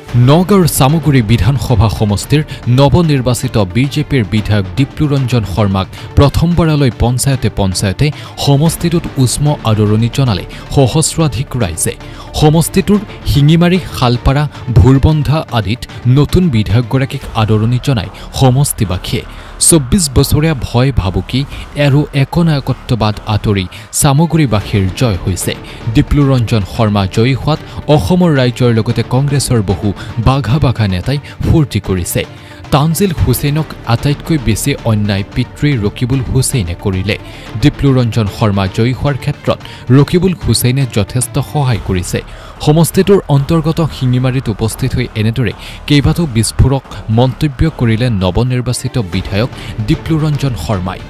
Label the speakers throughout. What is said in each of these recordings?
Speaker 1: নগাঁৱৰ চামগুৰি বিধানসভা সমষ্টিৰ নৱনিৰ্বাচিত বিজেপিৰ বিধায়ক দীপ্লুৰঞ্জন শৰ্মাক প্ৰথমবাৰলৈ পঞ্চায়তে সমষ্টিটোত উষ্ম আদৰণি জনালে সহস্ৰাধিক ৰাইজে। সমষ্টিটোৰ শিঙিমাৰী, শালপাৰা, ভুৰবন্ধা আদিত নতুন বিধায়কগৰাকীক আদৰণি জনাই সমষ্টিবাসীয়ে ২৪ বছৰীয়া ভয় ভাবুকি আৰু একনায়কত্ববাদ আঁতৰি চামগুৰিবাসীৰ জয় হৈছে। দীপ্লুৰঞ্জন শৰ্মা জয়ী হোৱাত অসমৰ ৰাইজৰ লগতে কংগ্ৰেছৰ বহু বাঘা নেতাই ফূৰ্তি কৰিছে। তানজিল হুছেইনক আটাইতকৈ বেছি অন্যায় পিতৃ ৰকিবুল হুছেইনে কৰিলে। দীপ্লুৰঞ্জন শৰ্মা জয়ী হোৱাৰ ক্ষেত্ৰত ৰকিবুল হুছেইনে যথেষ্ট সহায় কৰিছে। সমষ্টিটোৰ অন্তৰ্গত শিঙিমাৰীত উপস্থিত হৈ এনেদৰে কেইবাটাও বিস্ফোৰক মন্তব্য কৰিলে নৱনিৰ্বাচিত বিধায়ক দীপ্লুৰঞ্জন শৰ্মাই।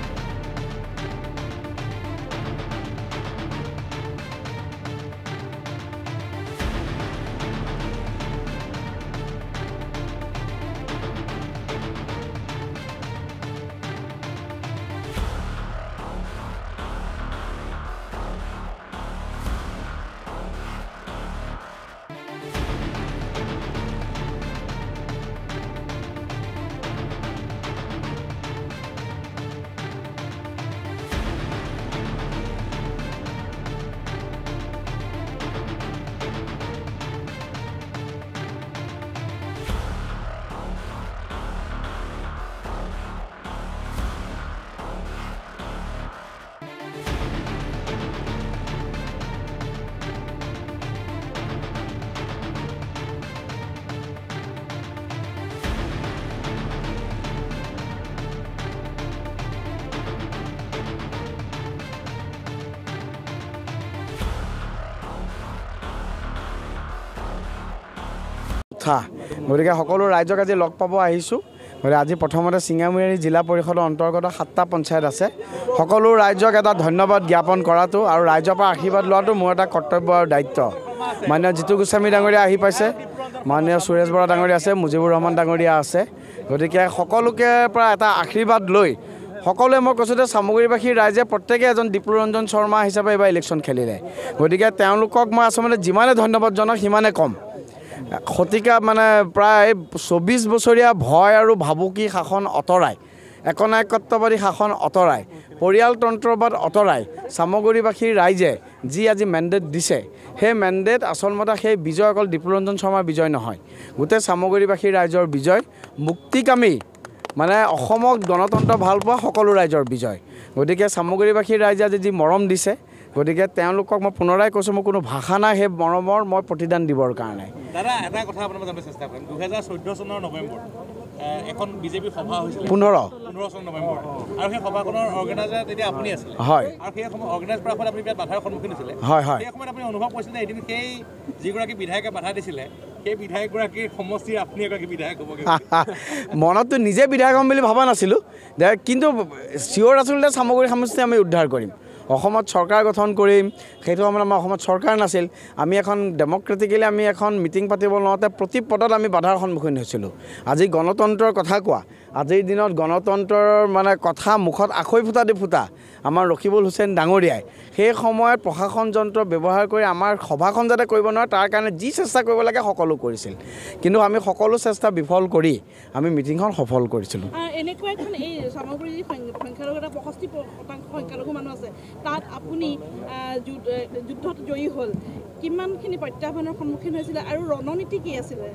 Speaker 2: গতিকে সকলো ৰাইজক আজি লগ পাব আহিছোঁ। গতিকে আজি প্ৰথমতে চিঙামাৰী জিলা পৰিষদৰ অন্তৰ্গত 7টা পঞ্চায়ত আছে। সকলো ৰাইজক এটা ধন্যবাদ জ্ঞাপন কৰাটো আৰু ৰাইজৰ পৰা আশীৰ্বাদ লোৱাটো মোৰ এটা কৰ্তব্য আৰু দায়িত্ব। মাননীয় জিতু গোস্বামী ডাঙৰীয়া আহি পাইছে, মাননীয় সুৰেশ বৰা ডাঙৰীয়া আছে, মুজিবুৰ ৰহমান ডাঙৰীয়া আছে। গতিকে সকলোকে পৰা এটা আশীৰ্বাদ লৈ সকলোৱে মই কৈছোঁ যে চামগুৰিবাসীৰ ৰাইজে প্ৰত্যেকে এজন দীপ্লুৰঞ্জন শৰ্মা হিচাপে এইবাৰ ইলেকশ্যন খেলিলে। গতিকে তেওঁলোকক মই আচলতে যিমানে ধন্যবাদ জনাওঁ সিমানে কম। শতিকা মানে প্ৰায় ২৪ বছৰীয়া ভয় আৰু ভাবুকি শাসন অঁতৰাই, একনায়কত্ববাদী শাসন অঁতৰাই, পৰিয়ালতন্ত্ৰবাদ অঁতৰাই চামগুৰিবাসীৰ ৰাইজে যি আজি মেণ্ডেট দিছে, সেই মেণ্ডেট আচলমতে সেই বিজয় অকল দীপ্লুৰঞ্জন শৰ্মাৰ বিজয় নহয়, গোটেই চামগুৰিবাসীৰ ৰাইজৰ বিজয়, মুক্তিকামী মানে অসমক গণতন্ত্ৰ ভাল পোৱা সকলো ৰাইজৰ বিজয়। গতিকে চামগুৰিবাসীৰ ৰাইজে আজি যি মৰম দিছে, গতিকে তেওঁলোকক মই পুনৰাই কৈছোঁ, মোৰ কোনো ভাষা নাই সেই মৰমৰ মই প্ৰতিদান দিবৰ কাৰণে।
Speaker 3: দাদা এটা কথা আপোনাক জানিব চেষ্টা কৰিম। 2014 চনৰ নৱেম্বৰত এখন বিজেপি সভা হৈছিল,
Speaker 2: 15
Speaker 3: চনৰ নৱেম্বৰত, আৰু সেই সভাখনৰ অৰ্গেনাইজাৰ তেতিয়া আপুনি আছিলে।
Speaker 2: হয়।
Speaker 3: আৰু সেই সময় অৰ্গেনাইজ কৰাৰ ফলত আপুনি বিৰাট বাধাৰ সন্মুখীন হৈছিলে।
Speaker 2: হয় হয়।
Speaker 3: সেই সময়ত আপুনি অনুভৱ কৰিছিলে যে এদিন সেই যিগৰাকী বিধায়কে বাধা দিছিলে সেই বিধায়কগৰাকীৰ সমষ্টিৰ আপুনি এগৰাকী বিধায়ক হ'বগৈ?
Speaker 2: মনততো নিজে বিধায়ক হ'ম বুলি ভবা নাছিলোঁ, কিন্তু চিয়'ৰ আচলতে চামগুৰি সমষ্টি আমি উদ্ধাৰ কৰিম, অসমত চৰকাৰ গঠন কৰিম। সেইটো সময়ত আমাৰ অসমত চৰকাৰ নাছিল। আমি এখন ডেম'ক্ৰেটিকেলি আমি এখন মিটিং পাতিব লওঁতে প্ৰতি পদত আমি বাধাৰ সন্মুখীন হৈছিলোঁ। আজি গণতন্ত্ৰৰ কথা কোৱা, আজিৰ দিনত গণতন্ত্ৰৰ মানে কথা মুখত আখৈ ফুটা দি ফুটা আমাৰ ৰকিবুল হুছেইন ডাঙৰীয়াই সেই সময়ত প্ৰশাসন যন্ত্ৰ ব্যৱহাৰ কৰি আমাৰ সভাখন যাতে কৰিব নোৱাৰে তাৰ কাৰণে যি চেষ্টা কৰিব লাগে সকলো কৰিছিল, কিন্তু আমি সকলো চেষ্টা বিফল কৰি আমি মিটিংখন সফল কৰিছিলোঁ।
Speaker 4: এনেকুৱা এখন এই চামগুৰি সংখ্যালঘু এটা 65% সংখ্যালঘু মানুহ আছে, তাত আপুনি যুদ্ধত জয়ী হ'ল, কিমানখিনি প্ৰত্যাহ্বানৰ সন্মুখীন হৈছিলে আৰু ৰণনীতি কি আছিলে?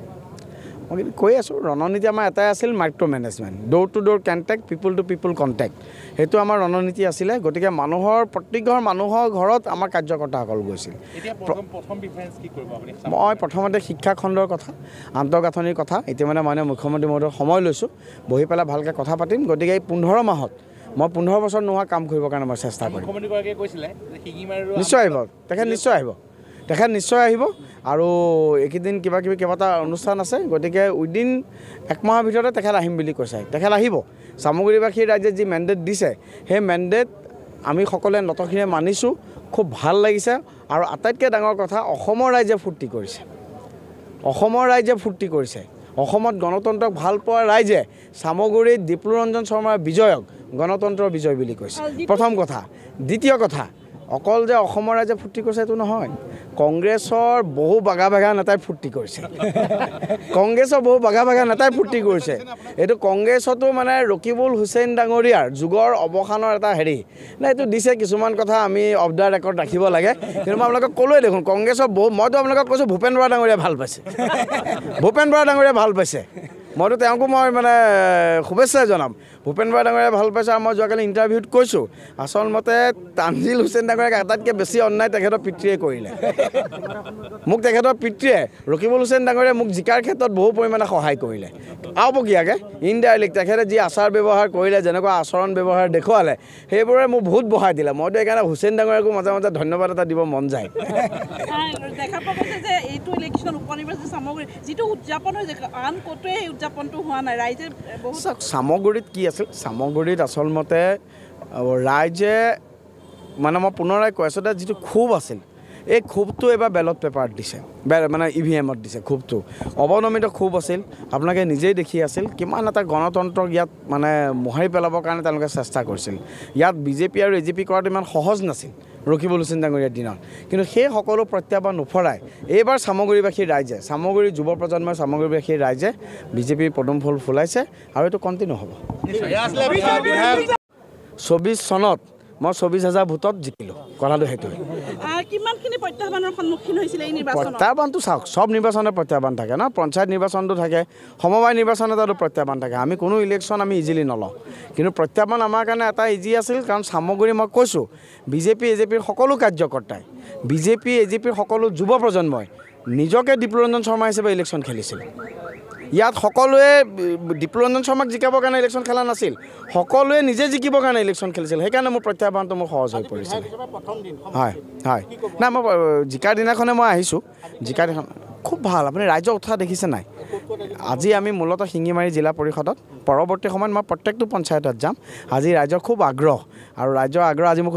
Speaker 2: মই কিন্তু কৈ আছোঁ, ৰণনীতি আমাৰ এটাই আছিল, micro' management, door to door contact, people to people contact, সেইটো আমাৰ ৰণনীতি আছিলে। গতিকে প্ৰত্যেক ঘৰ মানুহৰ ঘৰত আমাৰ কাৰ্যকৰ্তাসকল গৈছিল। মই প্ৰথমতে শিক্ষা খণ্ডৰ কথা, আন্তঃগাঁথনিৰ কথা ইতিমধ্যে মাননীয় মুখ্যমন্ত্ৰী মহোদয়ৰ সময় লৈছোঁ, বহি পেলাই ভালকৈ কথা পাতিম। গতিকে এই 15 মাহত মই 15 বছৰ নোহোৱা কাম কৰিবৰ কাৰণে মই চেষ্টা কৰিম। নিশ্চয় আহিব, তেখেত নিশ্চয় আহিব আৰু এইকেইদিন কেইবাটা অনুষ্ঠান আছে। গতিকে উইদিন 1 মাহৰ ভিতৰতে তেখেত আহিম বুলি কৈছে। তেখেত আহিব। চামগুৰিবাসীৰ ৰাইজে যি মেণ্ডেট দিছে সেই মেণ্ডেট আমি সকলোৱে নতশিৰে মানিছোঁ, খুব ভাল লাগিছে। আৰু আটাইতকৈ ডাঙৰ কথা, অসমৰ ৰাইজে ফূৰ্তি কৰিছে, অসমত গণতন্ত্ৰক ভাল পোৱা ৰাইজে চামগুৰিত দীপ্লুৰঞ্জন শৰ্মাৰ বিজয়ক গণতন্ত্ৰৰ বিজয় বুলি কৈছে, প্ৰথম কথা। দ্বিতীয় কথা, অকল যে অসমৰ ৰাইজে ফূৰ্তি কৰিছে সেইটো নহয়, কংগ্ৰেছৰ বহু বাগা বাগা নেতাই ফূৰ্তি কৰিছে কংগ্ৰেছৰ বহু বাগা বাগা নেতাই ফূৰ্তি কৰিছে এইটো কংগ্ৰেছতো মানে ৰকিবুল হুছেইন ডাঙৰীয়াৰ যুগৰ অৱসানৰ এটা হেৰি না এইটো দিছে কিছুমান কথা আমি অফ দ্য ৰেকৰ্ড ৰাখিব লাগে কিন্তু মই আপোনালোকক ক'লোৱে দেখোন কংগ্ৰেছৰ বহু মইতো আপোনালোকক কৈছোঁ ভূপেন বৰা ডাঙৰীয়াই ভাল পাইছে ভূপেন বৰা ডাঙৰীয়াই ভাল পাইছে মইতো তেওঁকো মই মানে শুভেচ্ছা জনাম ভূপেন বৰা ডাঙৰীয়াই ভাল পাইছে আৰু মই যোৱাকালি ইণ্টাৰভিউত কৈছোঁ আচলমতে তানজিল হুছেইন ডাঙৰীয়াক আটাইতকৈ বেছি অন্যায় তেখেতৰ পিতৃয়ে কৰিলে মোক তেখেতৰ পিতৃয়ে ৰকিবুল হুছেইন ডাঙৰীয়াই মোক জিকাৰ ক্ষেত্ৰত বহু পৰিমাণে সহায় কৰিলে আওপকীয়াকৈ ইনডাইৰেক্ট তেখেতে যি আচাৰ ব্যৱহাৰ কৰিলে যেনেকুৱা আচৰণ ব্যৱহাৰ দেখুৱালে সেইবোৰে মোক বহুত বঢ়াই দিলে মইতো সেইকাৰণে হুছেইন ডাঙৰীয়াকো মাজে মাজে ধন্যবাদ এটা দিব মন যায়
Speaker 4: দেখা পোৱা গৈছে যে এইটো ইলেকশ্যন উপনিৰ্বাচন সামগ্ৰী যিটো উদযাপন হৈছে আন ক'তোৱে এই উদযাপনটো হোৱা নাই ৰাইজে বহুত
Speaker 2: সামগ্ৰীত কি আছিল সামগ্ৰীত আচলমতে ৰাইজে মানে মই পুনৰাই কৈ আছোঁ যিটো ক্ষোভ আছিল এই ক্ষোভটো এবাৰ বেলট পেপাৰত দিছে মানে EVMত দিছে ক্ষোভটো অৱনমিত ক্ষোভ আছিল আপোনালোকে নিজেই দেখি আছিল কিমান এটা গণতন্ত্ৰক ইয়াত মানে মোহাৰি পেলাবৰ কাৰণে তেওঁলোকে চেষ্টা কৰিছিল ইয়াত BJP আৰু AJP কৰাটো ইমান সহজ নাছিল ৰকিবুল হুছেইন ডাঙৰীয়াৰ দিনত কিন্তু সেই সকলো প্ৰত্যাহ্বান নুফৰাই এইবাৰ চামগুৰিবাসীৰ ৰাইজে চামগুৰি যুৱ প্ৰজন্মৰ চামগুৰিবাসীৰ ৰাইজে BJPৰ পদুম ফুল ফুলাইছে আৰু এইটো কণ্টিনিউ হ'ব 24 চনত মই 24,000 ভোটত জিকিলোঁ কথাটো সেইটোৱে
Speaker 4: কিমানখিনি প্ৰত্যাহ্বানৰ সন্মুখীন হৈছিলে এই নিৰ্বাচনত
Speaker 2: প্ৰত্যাহ্বানটো চাওক চব নিৰ্বাচনৰ প্ৰত্যাহ্বান থাকে ন পঞ্চায়ত নিৰ্বাচনটো থাকে সমবায় নিৰ্বাচন এটাতো প্ৰত্যাহ্বান থাকে আমি কোনো ইলেকশ্যন আমি ইজিলি নলওঁ কিন্তু প্ৰত্যাহ্বান আমাৰ কাৰণে এটা ইজি আছিল কাৰণ চামগুৰি মই কৈছোঁ BJP AJPৰ সকলো কাৰ্যকৰ্তাই BJP AJPৰ সকলো যুৱ প্ৰজন্মই নিজকে দীপ্লৰঞ্জন শৰ্মা হিচাপে ইলেকশ্যন খেলিছিল ইয়াত সকলোৱে দীপ্লৰঞ্জন শৰ্মাক জিকাবৰ কাৰণে ইলেকশ্যন খেলা নাছিল সকলোৱে নিজে জিকিবৰ কাৰণে ইলেকশ্যন খেলিছিল সেইকাৰণে মোৰ প্ৰত্যাহ্বানটো মোৰ সহজ হৈ পৰিছিল হয় হয় নাই মই জিকাৰ দিনাখনে মই আহিছোঁ জিকাৰ দিনাখন খুব ভাল আপুনি ৰাইজৰ উৎসাহ দেখিছে নাই আজি আমি মূলতঃ শিঙিমাৰী জিলা পৰিষদত পৰৱৰ্তী সময়ত মই প্ৰত্যেকটো পঞ্চায়তত যাম আজি ৰাইজৰ খুব আগ্ৰহ আৰু ৰাইজৰ আগ্ৰহ আজি মোক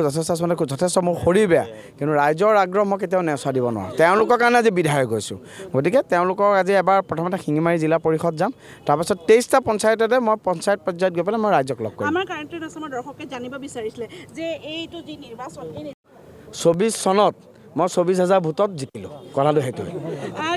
Speaker 2: যথেষ্ট মোৰ শৰীৰ বেয়া কিন্তু ৰাইজৰ আগ্ৰহ মই কেতিয়াও নেওচা দিব নোৱাৰোঁ তেওঁলোকৰ কাৰণে আজি বিধায়ক হৈছোঁ গতিকে তেওঁলোকক আজি এবাৰ প্ৰথমতে শিঙিমাৰী জিলা পৰিষদ যাম তাৰপাছত 23টা পঞ্চায়ততে মই পঞ্চায়ত পৰ্যায়ত গৈ পেলাই মই ৰাইজক লগ কৰিম
Speaker 4: আমাৰ কাৰেণ্ট আছামৰ দৰ্শকে জানিব বিচাৰিছিলে যে এইটো যি নিৰ্বাচন
Speaker 2: 24 চনত মই 24,000 ভোটত জিকিলোঁ কথাটো সেইটোৱে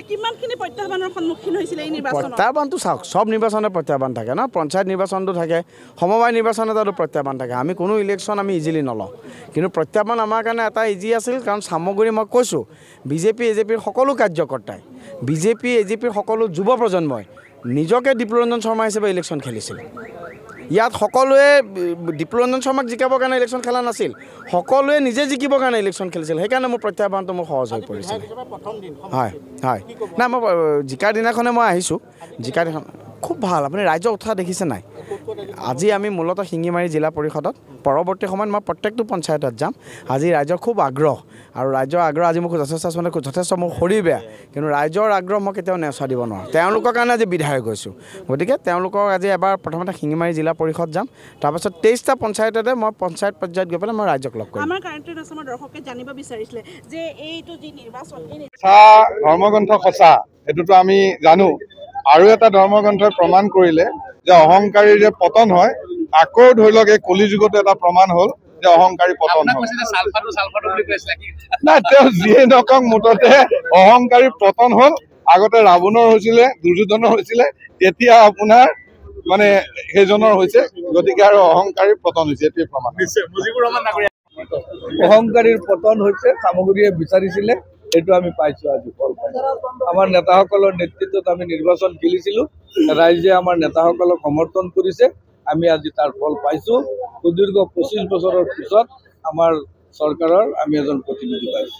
Speaker 4: কিমানখিনি প্ৰত্যাহ্বানৰ সন্মুখীন হৈছিলে এই নিৰ্বাচনত
Speaker 2: প্ৰত্যাহ্বানটো চাওক চব নিৰ্বাচনৰ প্ৰত্যাহ্বান থাকে ন পঞ্চায়ত নিৰ্বাচনটো থাকে সমবায় নিৰ্বাচন এটাতো প্ৰত্যাহ্বান থাকে আমি কোনো ইলেকশ্যন আমি ইজিলি নলওঁ কিন্তু প্ৰত্যাহ্বান আমাৰ কাৰণে এটা ইজি আছিল কাৰণ চামগুৰি মই কৈছোঁ BJP AJPৰ সকলো কাৰ্যকৰ্তাই BJP AJPৰ সকলো যুৱ প্ৰজন্মই নিজকে দীপ্লৰঞ্জন শৰ্মা হিচাপে ইলেকশ্যন খেলিছিল ইয়াত সকলোৱে দীপ্লৰঞ্জন শৰ্মাক জিকাবৰ কাৰণে ইলেকশ্যন খেলা নাছিল সকলোৱে নিজে জিকিবৰ কাৰণে ইলেকশ্যন খেলিছিল সেইকাৰণে মোৰ প্ৰত্যাহ্বানটো মোৰ সহজ হৈ পৰিছিল হয় হয় নাই মই জিকাৰ দিনাখনে মই আহিছোঁ জিকাৰ দিনাখন খুব ভাল আপুনি ৰাইজৰ উৎসাহ দেখিছে নাই আজি আমি মূলতঃ শিঙিমাৰী জিলা পৰিষদত পৰৱৰ্তী সময়ত মই প্ৰত্যেকটো পঞ্চায়তত যাম আজি ৰাইজৰ খুব আগ্ৰহ আৰু ৰাইজৰ আগ্ৰহ আজি মোক যথেষ্ট মোৰ শৰীৰ বেয়া কিন্তু ৰাইজৰ আগ্ৰহ মই কেতিয়াও নেওচা দিব নোৱাৰোঁ তেওঁলোকৰ কাৰণে আজি বিধায়ক হৈছোঁ গতিকে তেওঁলোকক আজি এবাৰ প্ৰথমতে শিঙিমাৰী জিলা পৰিষদ যাম তাৰপাছত 23টা পঞ্চায়ততে মই পঞ্চায়ত পৰ্যায়ত গৈ পেলাই মই ৰাইজক লগ কৰিম
Speaker 4: আমাৰ কাৰেণ্ট আছামৰ দৰ্শকে জানিব বিচাৰিছিলে যে এইটো যি নিৰ্বাচন
Speaker 5: ধৰ্মগ্ৰন্থ সঁচা এইটোতো আমি জানো আৰু এটা ধৰ্মগ্ৰন্থই প্ৰমাণ কৰিলে যে অহংকাৰীৰ যে পতন হয় আকৌ ধৰি লওক এই কলি যুগতো এটা প্ৰমাণ হ'ল যে অহংকাৰী পতন হয় নাই তেওঁ যিয়ে নকওক মুঠতে অহংকাৰী পতন হ'ল আগতে ৰাৱণৰ হৈছিলে দুৰ্যোধনৰ হৈছিলে এতিয়া আপোনাৰ মানে সেইজনৰ হৈছে গতিকে আৰু অহংকাৰীৰ পতন হৈছে এইটোৱে প্ৰমাণ
Speaker 6: অহংকাৰীৰ পতন হৈছে চামগুৰিয়ে বিচাৰিছিলে এইটো আমি পাইছোঁ আজি ফল পাইছোঁ আমাৰ নেতাসকলৰ নেতৃত্বত আমি নিৰ্বাচন খেলিছিলোঁ ৰাইজে আমাৰ নেতাসকলক সমৰ্থন কৰিছে আমি আজি তাৰ ফল পাইছোঁ সুদীৰ্ঘ 25 বছৰৰ পিছত আমাৰ চৰকাৰৰ আমি এজন প্ৰতিনিধি পাইছোঁ